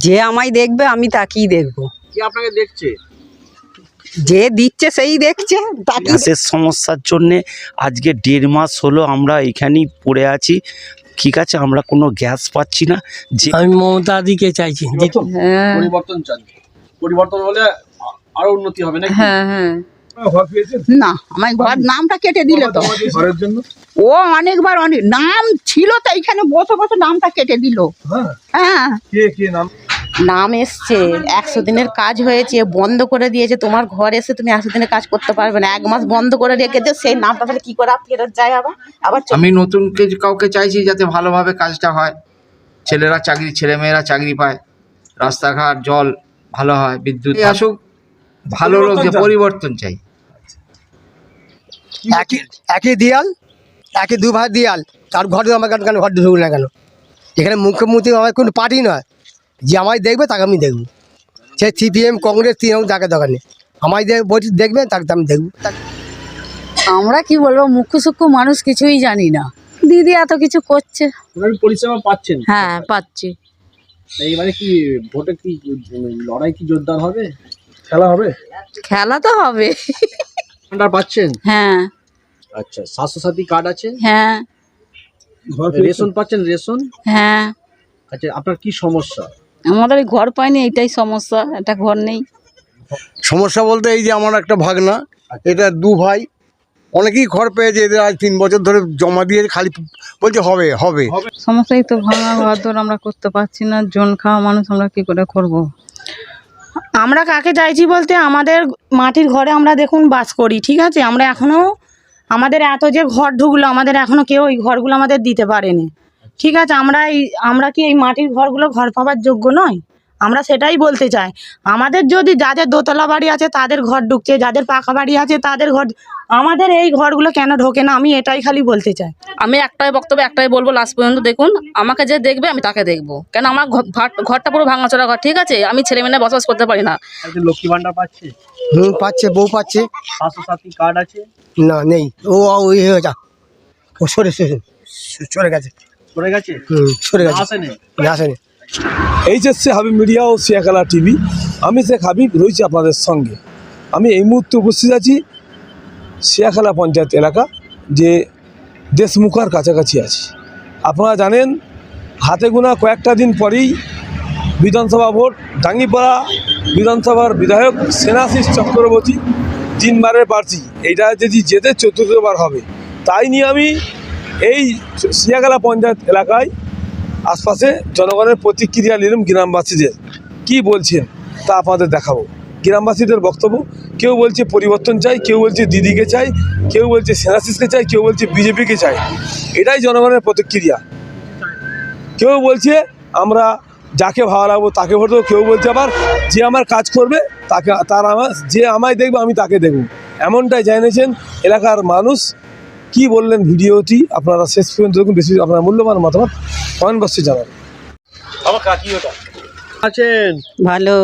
যে আমায় দেখবে আমি তাকেই দেখবো। কি আপনাকে দেখছে? যে দিচ্ছে সেই দেখছে। গ্যাসের সমস্যার জন্যে আজকে 1.5 মাস হলো আমরা এখানেই পড়ে আছি। ঠিক আছে, আমরা কোনো গ্যাস পাচ্ছি না। যে আমি মমতা দিকে চাইছি। হ্যাঁ পরিবর্তন চান? পরিবর্তন হলে আরো উন্নতি হবে নাকি? হ্যাঁ হ্যাঁ। না আমার ঘর নামটা কেটে দিল তো ঘরের জন্য ও অনেকবার অনেক নাম ছিল তো এইখানে বসে বসে নামটা কেটে দিল। হ্যাঁ কে নাম? নাম এসছে 100 দিনের কাজ হয়েছে বন্ধ করে দিয়েছে, তোমার ঘর এসে তুমি 100 দিনের কাজ করতে পারবে না, 1 মাস বন্ধ করে রেখেছে। সেই নামটা তাহলে কি করে ফেরত যায়? আবার আমি নতুন কাউকে চাইছি যাতে ভালোভাবে কাজটা হয়, ছেলেমেয়েরা চাকরি পায়, রাস্তাঘাট জল ভালো হয়, বিদ্যুৎ আসুক, ভালো লোক, যে পরিবর্তন চাই। একই দেয়াল, একই দুভাই দেয়াল, তার ঘরে আমার কেন ঘর ঢুকবে না কেন? এখানে মুখ্যমন্ত্রী আমার কোনো পার্টি নয়, যে আমায় দেখবে তাকে আমি দেখবো। সে সিপিএম কংগ্রেস তৃণমূল তাকে দরকার নেই, আমায় দেখবে তাকে আমি দেখবো। আমরা কি বলবো, মুখ্য সূক্ষ্ম মানুষ কিছুই জানি না। দিদি এত কিছু করছে। আপনি পরিষেবা পাচ্ছেন? হ্যাঁ পাচ্ছি। এইবারে কি ভোটে কি লড়াই কি জোরদার হবে? খেলা হবে? খেলা তো হবে। ভান্ডার পাচ্ছেন? হ্যাঁ আচ্ছা, স্বাস্থ্যসাথী কার্ড আছে? হ্যাঁ রেশন পাচ্ছেন? রেশন? হ্যাঁ। আচ্ছা, আপনার কি সমস্যা? আমাদের ঘর পাইনি, এইটাই সমস্যা, একটা ঘর নেই। সমস্যা বলতে এই যে আমার একটা ভাগনা, এটা 2 ভাই, অনেকেই ঘর পেয়েছে, এদের আজ 3 বছর ধরে জমা দিয়ে খালি বলছে হবে হবে। সমস্যাই তো, ভাঙা ঘর দর আমরা করতে পারছি না, জন খাওয়া মানুষ, আমরা কি করে করব? আমরা কাকে চাইছি বলতে, আমাদের মাটির ঘরে আমরা দেখুন বাস করি, ঠিক আছে, আমরা এখনো আমাদের এত যে ঘর ঢুকলো, আমাদের এখনো কেউ ওই ঘরগুলো আমাদের দিতে পারেনি, ঠিক আছে। আমরা কি এই মাটির ঘরগুলো ঘর পাওয়ার যোগ্য নয়? আমরা সেটাই বলতে চাই। আমাদের যদি যাদের দোতলা বাড়ি আছে তাদের ঘর ঢুকছে, যাদের পাকা বাড়ি আছে তাদের ঘর, আমাদের এই ঘরগুলো কেন ঢোকে না, আমি এটাই খালি বলতে চাই। আমি একটাই বক্তব্য একটাই বলবো লাস্ট পর্যন্ত, দেখুন আমাকে যে দেখবে আমি তাকে দেখবো, কেন আমার ঘরটা পুরো ভাঙাচোরা ঘর, ঠিক আছে, আমি ছেলে মেয়ে বসবাস করতে পারি না। লক্ষ্মী ভান্ডার পাচ্ছে? পাচ্ছে, বউ পাচ্ছে। স্বাস্থ্যসাথী কার্ড আছে? না নেই, ও ওই হয়ে যা, ও সরে গেছে, সরে গেছে? সরে গেছে, আসেনি? আসেনি। এইচএসসি হাবিব মিডিয়া ও সিয়াখালা টিভি, আমি শেখ হাবিব রয়েছি আপনাদের সঙ্গে। আমি এই মুহূর্তে উপস্থিত আছি সিয়াখালা পঞ্চায়েত এলাকা, যে দেশমুখার কাছাকাছি আছি। আপনারা জানেন হাতে গোনা কয়েকটা দিন পরেই বিধানসভা ভোট। ডাঙ্গিপাড়া বিধানসভার বিধায়ক সেনাশিস চক্রবর্তী 3 বারের প্রার্থী, এইটা যদি যেতে 4র্থবার হবে। তাই নিয়ে আমি এই সিয়াখালা পঞ্চায়েত এলাকায় আশপাশে জনগণের প্রতিক্রিয়া নিলাম, গ্রামবাসীদের কি বলছেন তা আপনাদের দেখাবো। গ্রামবাসীদের বক্তব্য, কেউ বলছে পরিবর্তন চাই, কেউ বলছে দিদিকে চাই, কেউ বলছে সেনাশিসকে চাই, কেউ বলছে বিজেপিকে চাই। এটাই জনগণের প্রতিক্রিয়া। কেউ বলছে আমরা যাকে ভালো লাগবো তাকে ভোট দেবো, কেউ বলছে আবার যে আমার কাজ করবে তাকে, যে আমায় দেখবে আমি তাকে দেখব। এমনটাই জানিয়েছেন এলাকার মানুষ। কি বললেন ভিডিওটি আপনারা শেষ পর্যন্ত দেখুন। বেশি আপনার মূল্যবান মতামত কমেন্ট বক্সে জানাবেন। আমার কাকি ওটা আছেন? ভালো।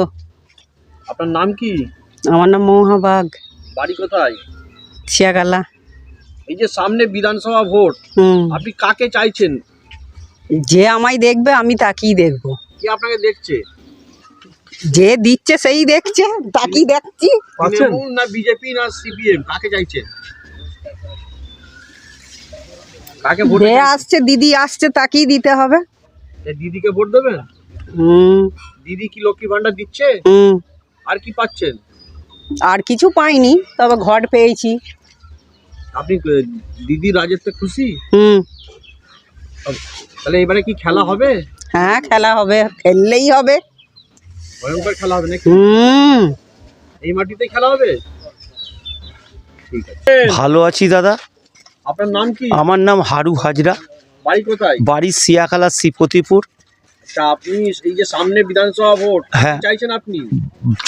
আপনার নাম কি? আমার নাম মহাবাগ। বাড়ি কোথায়? সিয়াখালা। এই যে সামনে বিধানসভা ভোট, আপনি কাকে চাইছেন? যে আমায় দেখবে আমি তাকেই দেখবো। কি আপনাকে দেখছে? যে দিচ্ছে সেই দেখছে, তাকেই দেখছি। তৃণমূল না বিজেপি না সিপিএম, কাকে চাইছেন? কাকে ভোট? যে আসছে, দিদি আসছে, তাকেই দিতে হবে। দিদিকে ভোট দেবেন? দিদি কি লক্ষ্মী ভান্ডার দিচ্ছে? আর কি পাচ্ছেন? আর কিছু পাইনি, তবে ঘর পেয়েছি। আপনি দিদির রাজত্বে খুশি? তাহলে এবারে কি খেলা হবে? হ্যাঁ খেলা হবে, খেললেই হবে। ভয়ঙ্কর খেলা হবে নাকি? এই মাটিতে খেলা হবে? ঠিক আছে। ভালো আছি দাদা। আপনার নাম কি? আমার নাম হারু হাজরা। বাড়ি কোথায়? বাড়ি সিয়াখালা শ্রীপতিপুর। আচ্ছা, আপনি এই যে সামনে বিধানসভা ভোট, হ্যাঁ চাইছেন আপনি?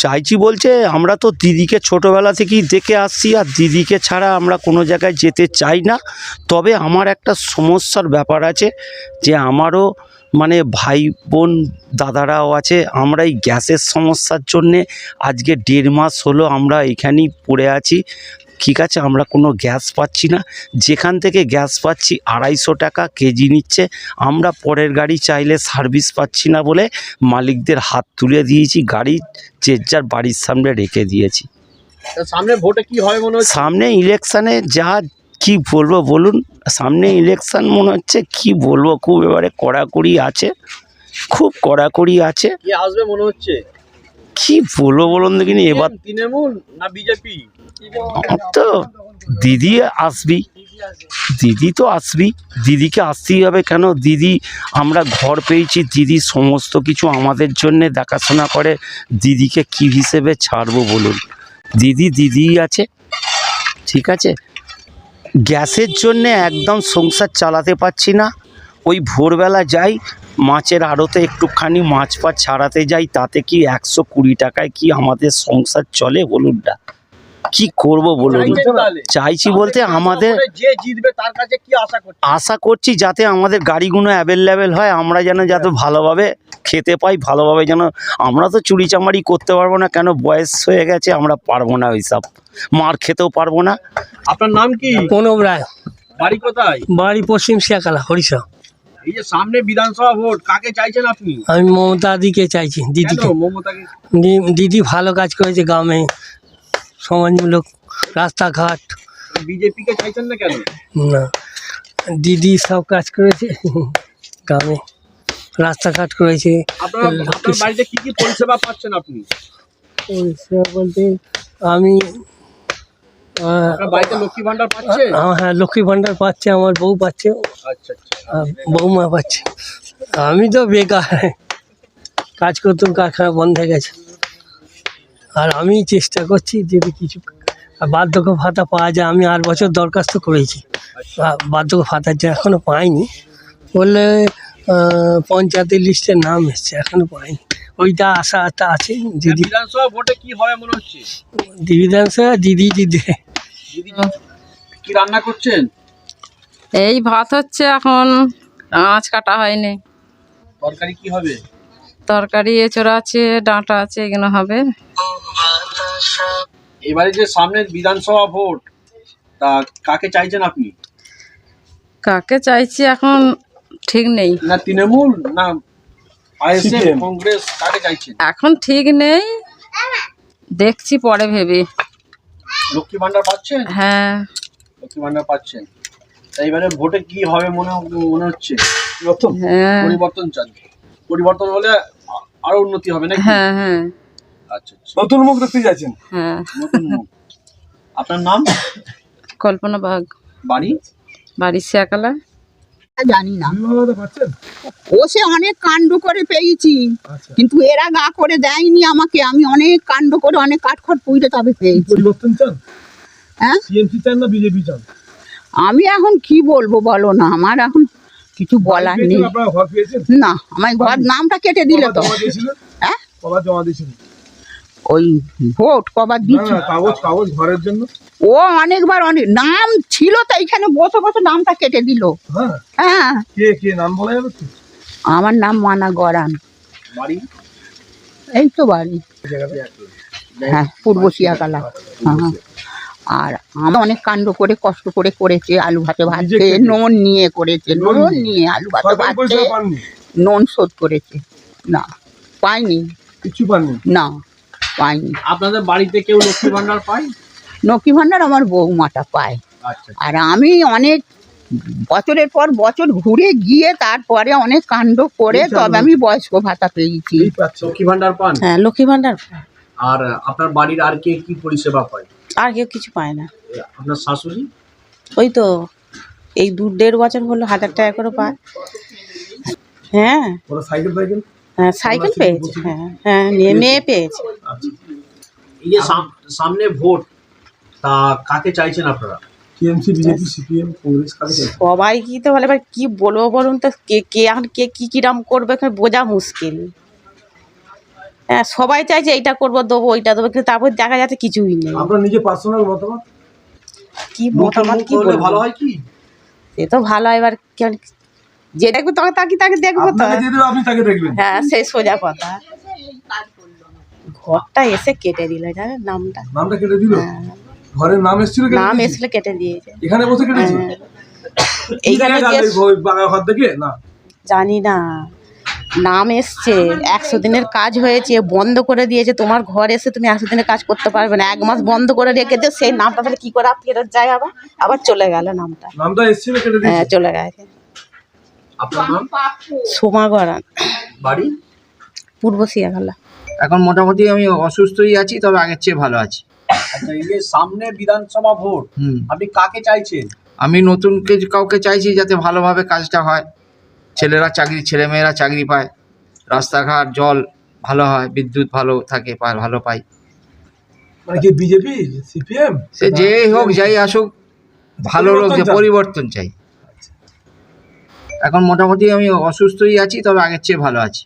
চাইছি বলছে, আমরা তো দিদিকে ছোটোবেলা থেকেই দেখে আসছি, আর দিদিকে ছাড়া আমরা কোনো জায়গায় যেতে চাই না। তবে আমার একটা সমস্যার ব্যাপার আছে, যে আমারও মানে ভাই বোন দাদারাও আছে। আমরা এই গ্যাসের সমস্যার জন্যে আজকে 1.5 মাস হলো আমরা এখানেই পড়ে আছি। ঠিক আছে, আমরা কোনো গ্যাস পাচ্ছি না, যেখান থেকে গ্যাস পাচ্ছি 250 টাকা কেজি নিচ্ছে। আমরা পরের গাড়ি চাইলে সার্ভিস পাচ্ছি না বলে মালিকদের হাত তুলে দিয়েছি, গাড়ি যে যার বাড়ির সামনে রেখে দিয়েছি। তা সামনে ভোটে কি হয় মনে হচ্ছে? সামনে ইলেকশানে যা কি বলবো বলুন, সামনে ইলেকশান মনে হচ্ছে কি বলবো, খুব এবারে কড়াকড়ি আছে, খুব কড়াকড়ি আছে। কি আসবে মনে হচ্ছে? কি বলবো বলুন দেখিনি, এবার তৃণমূল না বিজেপি? তো দিদি আসবি, দিদি তো আসবি, দিদিকে আসতেই হবে। কেন? দিদি, আমরা ঘর পেয়েছি, দিদি সমস্ত কিছু আমাদের জন্যে দেখাশোনা করে, দিদিকে কি হিসেবে ছাড়বো বলুন? দিদিই আছে, ঠিক আছে। গ্যাসের জন্যে একদম সংসার চালাতে পারছি না। ওই ভোরবেলা যাই মাছের আড়তে একটুখানি মাছ ফাছ ছাড়াতে যাই, তাতে কি 120 টাকায় কি আমাদের সংসার চলে বলুন না? কি করব বলুন? চাইছি বলতে আমাদের যে জিতবে তার কাছে কি আশা করছেন? আশা করছি যাতে আমাদের গাড়িগুলো অ্যাভেলেবেল হয়, আমরা যেন যাতে ভালোভাবে খেতে পাই, ভালোভাবে যেন। আমরা তো চুরি চামারি করতে পারবো না, কেন বয়স হয়ে গেছে, আমরা পারবো না ওইসব, মার খেতেও পারবো না। আপনার নাম কি? প্রণব রায়, বাড়ি কোথায়? বাড়ি পশ্চিম শিয়াখালা, হরিষা। এই যে সামনে বিধানসভা ভোট, কাকে চাইছেন আপনি? আমি মমতা দিকে চাইছি, দিদিকে। কেন মমতাকে? দিদি ভালো কাজ করেছে গ্রামে, সমাজমূলক রাস্তাঘাট। বিজেপি কে চাইছেন না কেন? না, দিদি সব কাজ করেছে গ্রামে, রাস্তাঘাট করেছে। আপনার বাড়িতে কি কি পরিষেবা পাচ্ছেন আপনি? পরিষেবা বলতে আমি আপনার বাড়িতে লক্ষ্মী ভান্ডার পাচ্ছে? হ্যাঁ, লক্ষ্মী ভাণ্ডার পাচ্ছে, আমার বউ পাচ্ছে, আচ্ছা আচ্ছা। বৌমা পাচ্ছে। আমি তো বেকার, কাজ করতাম, কারখানা বন্ধ হয়ে গেছে। আর আমি চেষ্টা করছি যদি কিছু বার্ধক্য ভাতা পাওয়া যায়। আমি 8 বছর দরখাস্ত করেছি, বার্ধক্য ভাতার যে এখনও পাইনি। বললে পঞ্চায়েতের লিস্টের নাম এসছে, এখনও পাইনি। ওইটা আশাটা আছে। যদি বিধানসভা ভোটে কি হয় মনে হচ্ছে? বিধানসভা দিদি দিদি কি রান্না করছেন? এই ভাত হচ্ছে এখন, মাছ কাটা হয়নি। তরকারি কি হবে? তরকারি এঁচড় আছে, ডাঁটা আছে, এগুলো হবে। এবারে যে সামনে বিধানসভা ভোট, তা কাকে চাইছেন আপনি? কাকে চাইছি এখন ঠিক নেই, না তৃণমূল না আইএসএফ কংগ্রেস, কাকে চাইছেন? এখন ঠিক নেই, দেখছি পরে ভেবে। লক্ষ্মী ভান্ডার পাচ্ছেন? হ্যাঁ, লক্ষ্মী ভান্ডার পাচ্ছেন। তাই এবারে ভোটে কি হবে মনে হচ্ছে? হ্যাঁ, পরিবর্তন চান? পরিবর্তন হলে আরো উন্নতি হবে নাকি? হ্যাঁ, হ্যাঁ, আচ্ছা আচ্ছা। নতুন মুখ দেখতে যাচ্ছেন? হ্যাঁ। নতুন মুখ। আপনার নাম? কল্পনা বাগ, বাড়ি? বাড়ি শিয়াখালা। জানি না, পাচ্ছেন? ও সে অনেক কাণ্ড করে পেয়েছি, কিন্তু এরা গা করে দেয়নি আমাকে। আমি অনেক কাণ্ড করে অনেক কাঠখড় পুইরে তবে পেয়েছি। পরিবর্তন চান? হ্যাঁ, সিএমসি চান না বিজেপি চান? আমি এখন কি বলবো বলো না, আমার এখন কিছু বলার নেই। আপনারা ঘর পেয়েছেন? না, আমার ঘর নামটা কেটে দিলে তো। জমা দিয়েছিলেন? হ্যাঁ, কবার জমা দিয়েছিলেন? ওই ভোট কবার দিচ্ছি। কাগজ ঘরের জন্য ও অনেকবার অনেক নাম ছিল, তো এইখানে বসে বসে নামটা কেটে দিল। হ্যাঁ, হ্যাঁ, কে নাম বলা যাবে কি? আমার নাম মানা গরান। বাড়ি? এই তো বাড়ি, হ্যাঁ, পূর্ব শিয়াখালা। হ্যাঁ, আর আমি অনেক কাণ্ড করে কষ্ট করে করেছে। আলু ভাতে ভাত খেয়ে নুন নিয়ে করেছে, নুন নিয়ে আলু ভাতে ভাত খেয়ে নুন শোধ করেছে। না, পাইনি, কিছু পাননি? না, পাইনি। আপনাদের বাড়িতে কেউ লক্ষ্মী ভান্ডার পায়? লক্ষ্মী ভান্ডার আমার বৌমাটা পায়। আচ্ছা। আর আমি অনেক বছরের পর বছর ঘুরে গিয়ে তারপরে অনেক কাণ্ড করে তবে আমি বয়স্ক ভাতা পেয়েছি। লক্ষ্মী ভান্ডার পান? হ্যাঁ, লক্ষ্মী ভাণ্ডার। আর আপনার বাড়ির আর কে কি পরিষেবা পায়? আর কেউ কিছু পায় না। আপনার শাশুড়ি? ওই তো এই 1.5 বছর হলো 1000 টাকা করে পায়। হ্যাঁ, ওরা সাইকেল হ্যাঁ, সাইকেল পেয়েছে। হ্যাঁ, হ্যাঁ, মেয়ে পেয়েছে। এই যে সামনে ভোট, তা কাকে চাইছেন আপনারা? টিএমসি, বিজেপি, সিপিএম, কংগ্রেস, কাকে চাইছেন? সবাই কি তো বলে, এবার কি বলবো বলুন তো, কে এখন কে কি কিরাম করবে এখানে বোঝা মুশকিল। হ্যাঁ, সবাই চাইছে এইটা করবো, দেবো, ওইটা দেবো, কিন্তু তারপর দেখা যাচ্ছে কিছুই নেই। আপনার নিজের পার্সোনাল মতামত? কি মতামত কি বলবো? ভালো হয় কি? সে তো ভালো, এবার যে দেখবো তাকে দেখবো তো। আপনাকে দিয়ে দেবে, আপনি তাকে দেখবেন? হ্যাঁ, সেই সোজা কথা। ঘরটা এসে কেটে দিল, জানেন, নামটা কেটে দিল? হ্যাঁ। ঘরের নাম এসেছিল কেটে নাম দিয়েছে? এসলে কেটে দিয়েছে। এখানে বসে কেটেছি হ্যাঁ। এইখানে বাংলা ঘর থেকে না জানি না, নাম এসছে, 100 দিনের কাজ হয়েছে, বন্ধ করে দিয়েছে। তোমার ঘর এসে তুমি 100 দিনের কাজ করতে পারবে না, 1 মাস বন্ধ করে রেখেছে। সেই নামটা তাহলে কি করে ফেরত যায়? আবার চলে গেল নামটা। নামটা এসেছিল কেটে হ্যাঁ, দিয়েছে। চলে গেছে। আপনার নাম? সোমা গড়ান, বাড়ি? পূর্ব শিয়াখালা। এখন মোটামুটি আমি অসুস্থই আছি, তবে আগের চেয়ে ভালো আছি। আচ্ছা, এই যে সামনে বিধানসভা ভোট, হুম। আপনি কাকে চাইছেন? আমি নতুন কাউকে চাইছি যাতে ভালোভাবে কাজটা হয়, ছেলেমেয়েরা চাকরি পায়, রাস্তাঘাট জল ভালো হয়, বিদ্যুৎ ভালো থাকে, ভালো পাই। মানে কি বিজেপি সিপিএম সে যেই হোক যাই আসুক, ভালো লোক, যে পরিবর্তন চাই। এখন মোটামুটি আমি অসুস্থই আছি, তবে আগের চেয়ে ভালো আছি।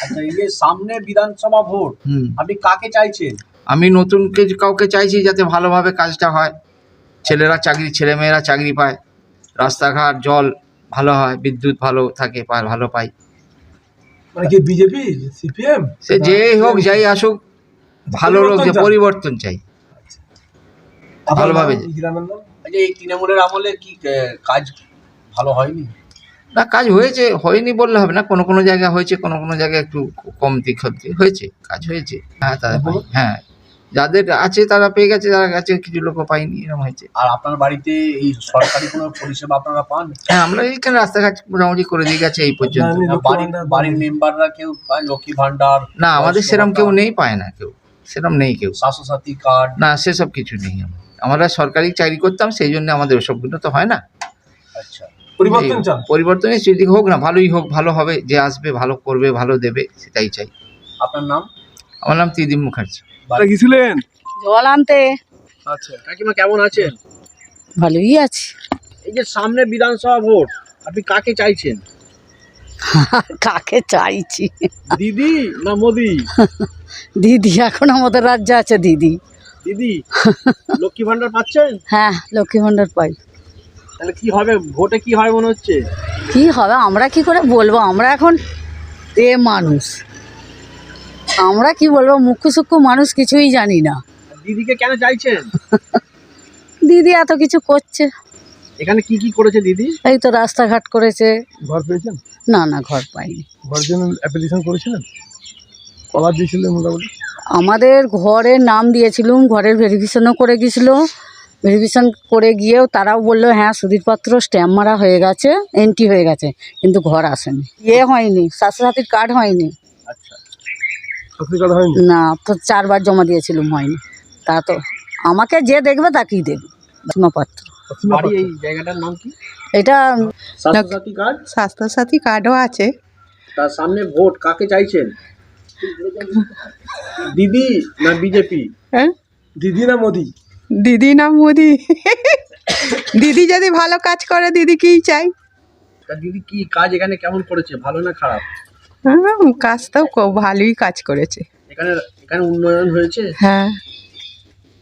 আচ্ছা, এই যে সামনে বিধানসভা ভোট, হুম। আপনি কাকে চাইছেন? আমি নতুন কাউকে চাইছি যাতে ভালোভাবে কাজটা হয়, ছেলেমেয়েরা চাকরি পায়, রাস্তাঘাট জল ভালো হয়, বিদ্যুৎ ভালো থাকে, ভালো পাই। মানে কি বিজেপি সিপিএম সে যেই হোক যাই আসুক, ভালো লোক, যে পরিবর্তন চাই। ভালোভাবে গ্রামের নাম আচ্ছা, এই তৃণমূলের আমলে কি কাজ ভালো হয়নি? না, কাজ হয়নি বললে হবে না। কোনো জায়গায় হয়েছে, কোনো জায়গায় একটু কমতি ক্ষতি হয়েছে, কাজ হয়েছে। হ্যাঁ, তারা হ্যাঁ, যাদের আছে তারা পেয়ে গেছে, যারা কাছে কিছু লোক পায়নি, এরকম হয়েছে। আর আপনার বাড়িতে এই সরকারি কোনো পরিষেবা আপনারা পান? হ্যাঁ, আমরা এইখানে রাস্তাঘাট মোটামুটি করে দিয়ে গেছে এই পর্যন্ত। বাড়ির মেম্বাররা কেউ পায় লক্ষ্মী ভান্ডার? না, আমাদের সেরকম কেউ নেই, পায় না কেউ, সেরকম নেই কেউ। স্বাস্থ্যসাথী কার্ড? না, সেসব কিছু নেই। আমরা সরকারি চাকরি করতাম, সেই জন্য আমাদের ওসবগুলো তো হয় না। আচ্ছা, পরিবর্তন চান? পরিবর্তনে যদি হোক না, ভালোই হোক, ভালো হবে, যে আসবে ভালো করবে, ভালো দেবে, সেটাই চাই। আপনার নাম? আমার নাম ত্রিদীপ মুখার্জি। গেছিলেন? জল আনতে। আচ্ছা, কাকিমা কেমন আছেন? ভালোই আছে। এই যে সামনে বিধানসভা ভোট, আপনি কাকে চাইছেন? কাকে চাইছি? দিদি না মোদি? দিদি, এখন আমাদের রাজ্যে আছে দিদি। দিদি, লক্ষ্মী ভান্ডার পাচ্ছেন? হ্যাঁ, লক্ষ্মী ভান্ডার পাই। তাহলে কি হবে ভোটে, কি হয় মনে হচ্ছে? কি হবে আমরা কি করে বলবো? আমরা এখন মানুষ, আমরা কি বলবো? মুখ্য সূক্ষ্ম মানুষ, কিছুই জানি না। দিদিকে কেন চাইছেন? দিদি এত কিছু করছে। এখানে কি কি করেছে দিদি? এই তো রাস্তাঘাট করেছে। ঘর পেয়েছেন? না, ঘর পাইনি। ঘর জন্য অ্যাপ্লিকেশন করেছিলেন? কবার দিয়েছিলেন মোটামুটি? আমাদের ঘরের নাম দিয়েছিলাম, ঘরের ভেরিফিকেশনও করে গেছিলো। ভেরিফিকেশন করে গিয়েও তারাও বললো হ্যাঁ সুদীরপত্র স্ট্যাম্প মারা হয়ে গেছে, এন্ট্রি হয়ে গেছে, কিন্তু ঘর আসেনি, হয়নি, স্বাস্থ্যসাথীর কার্ড হয়নি। আচ্ছা, সত্যি কথা হয়নি? না, তো 4 বার জমা দিয়েছিলাম, হয়নি। তা তো আমাকে যে দেখবে তাকেই দেখবে। সীমাপত্র। বাড়ি এই জায়গাটার নাম কি? এটা স্বাস্থ্যসাথী কার্ড? স্বাস্থ্যসাথী কার্ডও আছে। তার সামনে ভোট, কাকে চাইছেন? দিদি না বিজেপি? হ্যাঁ, দিদি না মোদি? দিদি না মোদি? দিদি যদি ভালো কাজ করে দিদিকেই চাই। তা দিদি কি কাজ এখানে কেমন করেছে, ভালো না খারাপ? হ্যাঁ, কাজ তো ভালোই কাজ করেছে। এখানে উন্নয়ন হয়েছে? হ্যাঁ।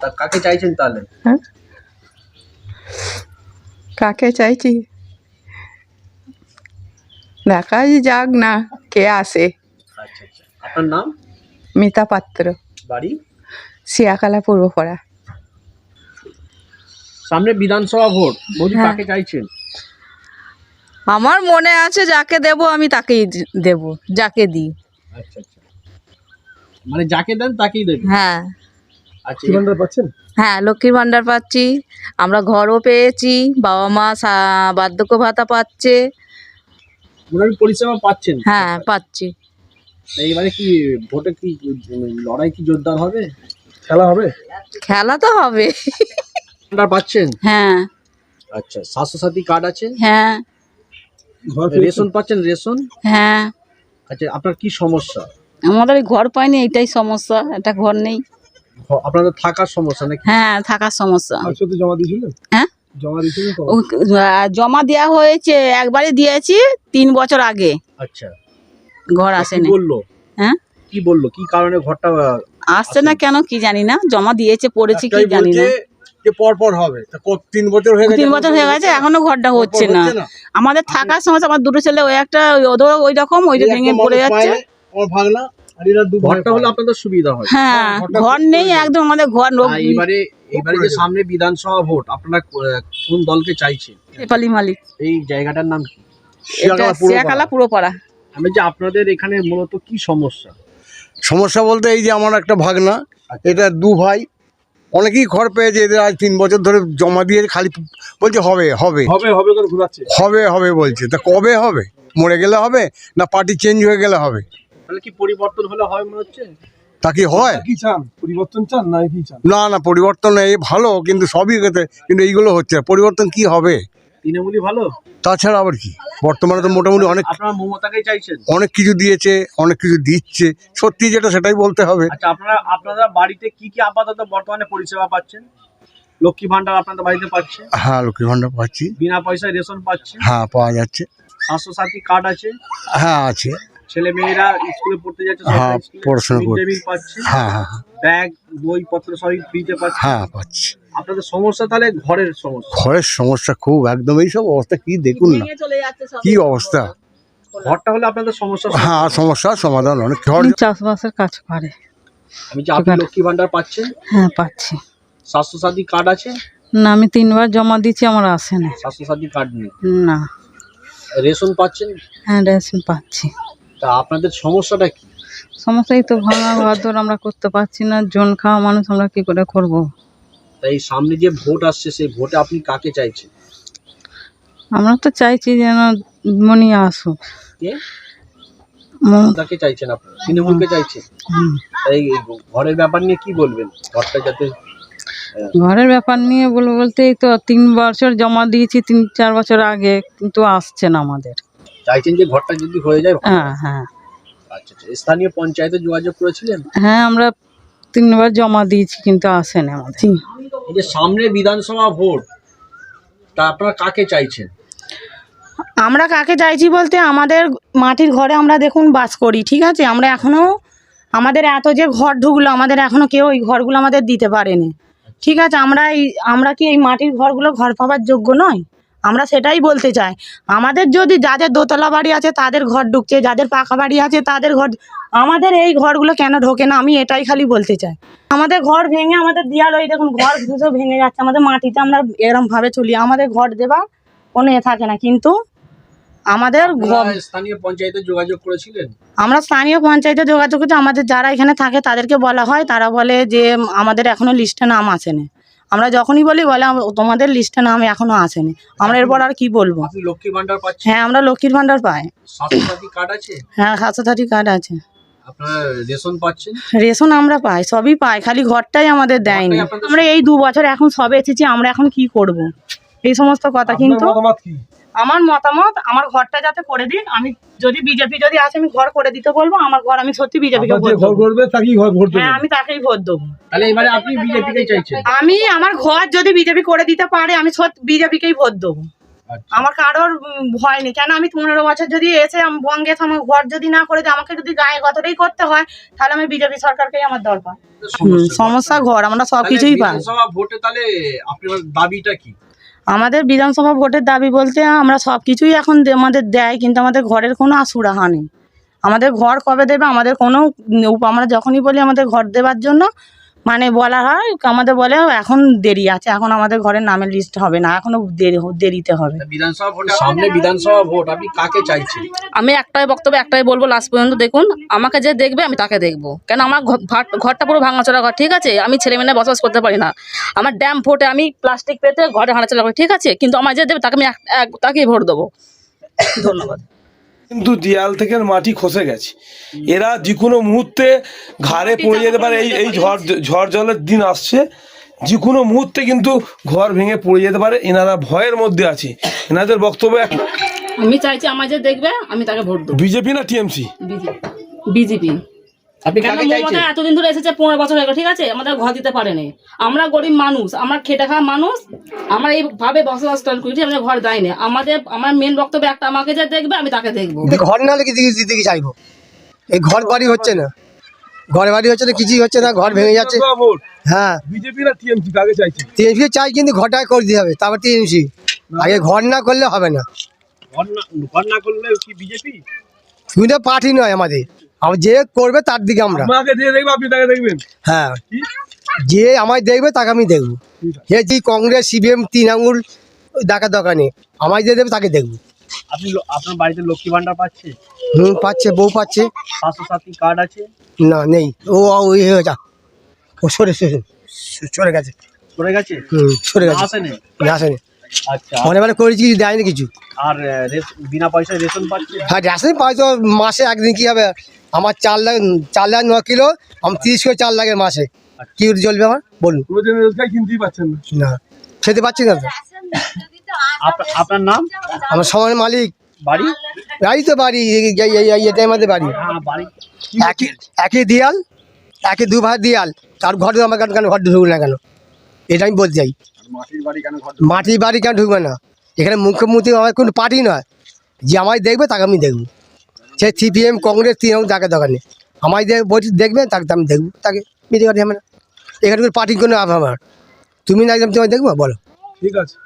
তা কাকে চাইছেন তাহলে? হ্যাঁ, কাকে চাইছি দেখাই যাক না কে আসে। আচ্ছা আচ্ছা, আপনার নাম? মিতা পাত্র, বাড়ি? শিয়াখালা পূর্বপাড়া। সামনে বিধানসভা ভোট, মোদি হ্যাঁ। কাকে চাইছেন? আমার মনে আছে যাকে দেব আমি তাকেই দেব, যাকে দিই। আচ্ছা আচ্ছা, মানে যাকে দেন তাকেই দেবেন? হ্যাঁ আচ্ছা, কি ভান্ডার পাচ্ছেন? হ্যাঁ, লক্ষ্মীর ভান্ডার পাচ্ছি, আমরা ঘরও পেয়েছি, বাবা মা বার্ধক্য ভাতা পাচ্ছে। মোটামুটি পরিষেবা পাচ্ছেন? হ্যাঁ, পাচ্ছি। এইবারে কি ভোটে কি লড়াই কি জোরদার হবে? খেলা হবে? খেলা তো হবে। ভান্ডার পাচ্ছেন? হ্যাঁ আচ্ছা, স্বাস্থ্যসাথী কার্ড আছে? হ্যাঁ ঘর রেশন পাচ্ছেন? রেশন? হ্যাঁ। আচ্ছা, আপনার কি সমস্যা? আমাদের এই ঘর পাইনি, এটাই সমস্যা, একটা ঘর নেই। আপনাদের থাকার সমস্যা নাকি? হ্যাঁ, থাকার সমস্যা। আজকে তো জমা দিয়েছিলেন? হ্যাঁ, জমা দিয়েছিলেন তো? জমা দেওয়া হয়েছে, একবারই দিয়েছি 3 বছর আগে, আচ্ছা, ঘর কি আসেনি। বললো? হ্যাঁ, কি বললো, কি কারণে ঘরটা আসছে না কেন কি জানি না, জমা দিয়েছে, পড়েছি কি জানি না। যে পর পর হবে, 3 বছর হয়ে 3 বছর হয়ে গেছে, এখনো ঘরটা হচ্ছে না। আমাদের থাকার সমস্যা, আমার 2টো ছেলে, ওই একটা ওদেরও ওই রকম, ওইটা ভেঙে পড়ে যাচ্ছে। আমার ভাগনা আর এরা দু ঘরটা হলে আপনাদের সুবিধা হয়। হ্যাঁ, ঘর নেই একদম, আমাদের ঘর এইবারে এইবারে যে সামনে বিধানসভা ভোট, আপনারা কোন দলকে চাইছেন? নেপালি মালিক। এই জায়গাটার নাম কি? শিয়াখালা পুরোপাড়া। আমি যে আপনাদের এখানে মূলত কি সমস্যা? সমস্যা বলতে এই যে আমার একটা ভাগনা, এটা দু ভাই, অনেকেই ঘর পেয়েছে, এদের আজ 3 বছর ধরে জমা দিয়ে খালি বলছে হবে হবে হবে হবে করে ঘুরাচ্ছে। হবে হবে বলছে। তা কবে হবে? মরে গেলে হবে না পার্টি চেঞ্জ হয়ে গেলে হবে? তাহলে কি পরিবর্তন হলে হয় মনে হচ্ছে? তা কি হয়? কি চান, পরিবর্তন চান না কি চান? না না, পরিবর্তন এই ভালো, কিন্তু সবই কিন্তু এইগুলো হচ্ছে না। পরিবর্তন কি হবে? তৃণমূলই ভালো। তাছাড়া আবার কি, বর্তমানে তো মোটামুটি আপনারা মমতাকেই চাইছেন? অনেক কিছু দিয়েছে, অনেক কিছু দিচ্ছে, সত্যি যেটা সেটাই বলতে হবে। আচ্ছা, আপনারা বাড়িতে কি কি আপাতত বর্তমানে পরিষেবা পাচ্ছেন? লক্ষ্মী ভান্ডার আপনাদের বাড়িতে পাচ্ছে? হ্যাঁ, লক্ষ্মী ভান্ডার পাচ্ছি। বিনা পয়সায় রেশন পাচ্ছে? হ্যাঁ, পাওয়া যাচ্ছে। স্বাস্থ্যসাথী কার্ড আছে? হ্যাঁ, আছে। ছেলে মেয়েরা স্কুলে পড়তে যাচ্ছে? হ্যাঁ, পড়াশোনা করছে। পাচ্ছে? হ্যাঁ হ্যাঁ হ্যাঁ ব্যাগ বইপত্র সবই ফ্রিতে পাচ্ছে? হ্যাঁ, পাচ্ছি। আপনাদের সমস্যা তাহলে ঘরের সমস্যা? ঘরের সমস্যা খুব, একদম এইসব অবস্থা কি দেখুন না, কি অবস্থা। ঘরটা হলে আপনাদের সমস্যা? হ্যাঁ, সমস্যার সমাধান অনেক। ঘর চাষবাসের কাজ করে। আমি যে আপনি লক্ষ্মী ভান্ডার পাচ্ছেন? হ্যাঁ, পাচ্ছি। স্বাস্থ্যসাথী কার্ড আছে? না, আমি 3বার জমা দিচ্ছি, আমার আসে না। স্বাস্থ্যসাথী কার্ড নেই? না। রেশন পাচ্ছেন? হ্যাঁ, রেশন পাচ্ছি। তা আপনাদের সমস্যাটা কি? সমস্যাই তো ভাঙা ঘর আমরা করতে পারছি না, জন খাওয়া মানুষ, আমরা কি করে করব? তাই সামনে যে ভোট আসছে, সেই ভোটে আপনি কাকে চাইছেন? আমরা তো চাইছি যেন মনি আসুক। কে? মমতাকে চাইছেন আপনারা? তৃণমূলকে চাইছেন? তাই ঘরের ব্যাপার নিয়ে কি বলবেন? ঘরটা যাতে ঘরের ব্যাপার নিয়ে বলতে এই তো 3 বছর জমা দিয়েছি, 3-4 বছর আগে, কিন্তু আসছে না আমাদের। চাইছেন যে ঘরটা যদি হয়ে যায়? হ্যাঁ হ্যাঁ। আচ্ছা আচ্ছা, স্থানীয় পঞ্চায়েতে যোগাযোগ করেছিলেন? হ্যাঁ, আমরা 3বার জমা দিয়েছি, কিন্তু আসে না আমাদের। এই যে সামনে বিধানসভা ভোট, তা আপনারা কাকে চাইছেন? আমরা কাকে চাইছি বলতে আমাদের মাটির ঘরে আমরা দেখুন বাস করি, ঠিক আছে? আমরা এখনো আমাদের এত যে ঘর ঢুকলো, আমাদের এখনো কেউ ওই ঘরগুলো আমাদের দিতে পারেনি, ঠিক আছে? আমরা কি এই মাটির ঘরগুলো ঘর পাওয়ার যোগ্য নয়? আমরা সেটাই বলতে চাই। আমাদের যদি যাদের দোতলা বাড়ি আছে তাদের ঘর ঢুকছে, যাদের পাকা বাড়ি আছে তাদের ঘর, আমাদের এই ঘরগুলো কেন ঢোকে না, আমি এটাই খালি বলতে চাই। আমাদের ঘর ভেঙে, আমাদের দেয়াল, ওই দেখুন ঘর ঘুষে ভেঙে যাচ্ছে, আমাদের মাটিতে আমরা এরমভাবে চলি, আমাদের ঘর দেবা কোনো থাকে না। কিন্তু আমাদের স্থানীয় পঞ্চায়েতে যোগাযোগ করেছিলেন? আমরা স্থানীয় পঞ্চায়েতে যোগাযোগ করছি, আমাদের যারা এখানে থাকে তাদেরকে বলা হয়, তারা বলে যে আমাদের এখনো লিস্টে নাম আসেনি। আমরা যখনই বলে তোমাদের লিস্টে নাম এখনো আসেনি। আমরা এরপর আর কি বলবো? আপনি লক্ষ্মী ভান্ডার পাচ্ছেন? হ্যাঁ, আমরা লক্ষ্মীর ভান্ডার পাই। স্বাস্থ্যসাথী কার্ড আছে? হ্যাঁ, স্বাস্থ্যসাথী কার্ড আছে। আপনারা রেশন পাচ্ছেন? রেশন আমরা পাই, সবই পাই, খালি ঘরটাই আমাদের দেয়নি। আমরা এই 2 বছর এখন সবে এসেছি, আমরা এখন কি করব এই সমস্ত কথা। কিন্তু আমার মতামত, আমার ঘরটা যাতে করে দিন। আমি যদি বিজেপি যদি আসে, আমি ঘর করে দিতে বলবো। আমার ঘর আমি সত্যি বিজেপিকে ভোট দেবো। হ্যাঁ, আমি তাকেই ভোট দেবো। তাহলে এবারে আপনি বিজেপিকেই চাইছেন? আমি আমার ঘর যদি বিজেপি করে দিতে পারে, আমি সত্যি বিজেপিকেই ভোট দেবো। আমার কারোর ভয় নেই। কেন, আমি 15 বছর যদি এসে বঙ্গে আমার ঘর যদি না করে দেয়, আমাকে যদি গায়ে গতটাই করতে হয়, তাহলে আমি বিজেপি সরকারকেই আমার দরকার। সমস্যা ঘর, আমরা সবকিছুই পাই। বিধানসভা ভোটে তাহলে আপনার দাবিটা কি? আমাদের বিধানসভা ভোটের দাবি বলতে আমরা সব কিছুই এখন আমাদের দেয়, কিন্তু আমাদের ঘরের কোনো সুরাহা নেই। আমাদের ঘর কবে দেবে আমাদের কোনো, আমরা যখনই বলি আমাদের ঘর দেওয়ার জন্য, মানে বলা হয়, আমাদের বলে এখন দেরি আছে, এখন আমাদের ঘরের নামের লিস্ট হবে না, এখনো দেরিতে হবে। বিধানসভা ভোট সামনে, বিধানসভা ভোট, আপনি কাকে চাইছেন? আমি একটাই বক্তব্য, একটাই বলবো লাস্ট পর্যন্ত, দেখুন আমাকে যে দেখবে আমি তাকে দেখবো। কেন, আমার ঘরটা পুরো ভাঙাচোরা ঘর, ঠিক আছে? আমি ছেলে মেয়ে বসবাস করতে পারি না। আমার ড্যাম ভোটে আমি প্লাস্টিক পেতে ঘরে হাঁটাচলা করি, ঠিক আছে? কিন্তু আমার যে দেবে তাকে আমি তাকেই ভোট দেবো। ধন্যবাদ। কিন্তু দেয়াল থেকে মাটি খসে গেছে, এরা যে কোনো মুহূর্তে ঘাড়ে পড়ে যেতে পারে। এই ঝড় জলের দিন আসছে, যে কোনো মুহূর্তে কিন্তু ঘর ভেঙে পড়ে যেতে পারে। এনারা ভয়ের মধ্যে আছে। এনাদের বক্তব্য, আমি চাইছি আমার যে দেখবে আমি তাকে ভোট দেবো। বিজেপি না টিএমসি? বিজেপি। আপনি কেন, কাকে চাইছেন? মমতা এতদিন ধরে এসেছে, 15 বছর হয়ে গেল, ঠিক আছে? আমাদের ঘর দিতে পারেনি। আমরা গরিব মানুষ, আমরা খেটে খাওয়া মানুষ, আমরা এইভাবে বসবাস করি, আমাদের ঘর দেয়নি। আমার মেন বক্তব্য একটা, আমাকে যে দেখবে আমি তাকে দেখবো। ঘর না হলে দিতে চাইবো? এই ঘর বাড়ি হচ্ছে না, ঘর বাড়ি হচ্ছে না, কিছুই হচ্ছে না, ঘর ভেঙে যাচ্ছে। হ্যাঁ, বিজেপি না টিএমসি কাকে চাইছে? টিএমসি চাই, কিন্তু ঘরটা করে দিতে হবে, তারপর টিএমসি। আগে ঘর না করলে হবে না। ঘর না করলে কি বিজেপি? তুমি তো পার্টি নয় আমাদের, যে করবে তার দিকে আমরা। আমাকে দিয়ে দেখবে, আপনি তাকে দেখবেন? হ্যাঁ, যে আমায় দেখবে তাকে আমি দেখবো। সে যে কংগ্রেস সিপিএম 3 আঙুল দেখা দোকানে আমায় যে দেবে তাকে দেখবো। আপনি আপনার বাড়িতে লক্ষ্মী ভান্ডার পাচ্ছে? পাচ্ছে, বউ পাচ্ছে। স্বাস্থ্যসাথী কার্ড আছে? না, নেই। ওই হয়ে যা, ও সরে গেছে। সরে গেছে? সরে গেছে, আসেনি? আসেনি। আচ্ছা, মনে করেছি কিছু দেয়নি কিছু। আর বিনা পয়সায় রেশন পাচ্ছে? হ্যাঁ, রেশন পাই তো মাসে একদিন কি হবে। আমার 4 লাখ 9 কিলো, আমার 30 কিলো চাল লাগে মাসে। কি করে চলবে আমার বলুন? কিনতেই পাচ্ছেন না। না, খেতে পাচ্ছি না তো। আপনার নাম? আমার সমানের মালিক। বাড়ি? বাড়ি তো বাড়ি এটাই আমাদের বাড়ি। হ্যাঁ, বাড়ি। একই দেয়াল, একই 2 ভাই দেয়াল, তার ঘরে আমার কেন ঘর ঢুকবে না কেন, এটা আমি বলতে চাই। মাটির বাড়ি কেন ঢুকবে না? এখানে মুখ্যমন্ত্রী আমার কোনো পার্টি নয়, যে আমায় দেখবে তাকে আমি দেখবো। সে সিপিএম কংগ্রেস 3 আঙুল দেখা দোকানে আমায় দেখবে, তাকে আমি দেখবো। তাকে মিটিং করে হবে না। এখানে কোনো পার্টির কোনো আমার তুমি না একদম তোমায় দেখবো, বলো। ঠিক আছে।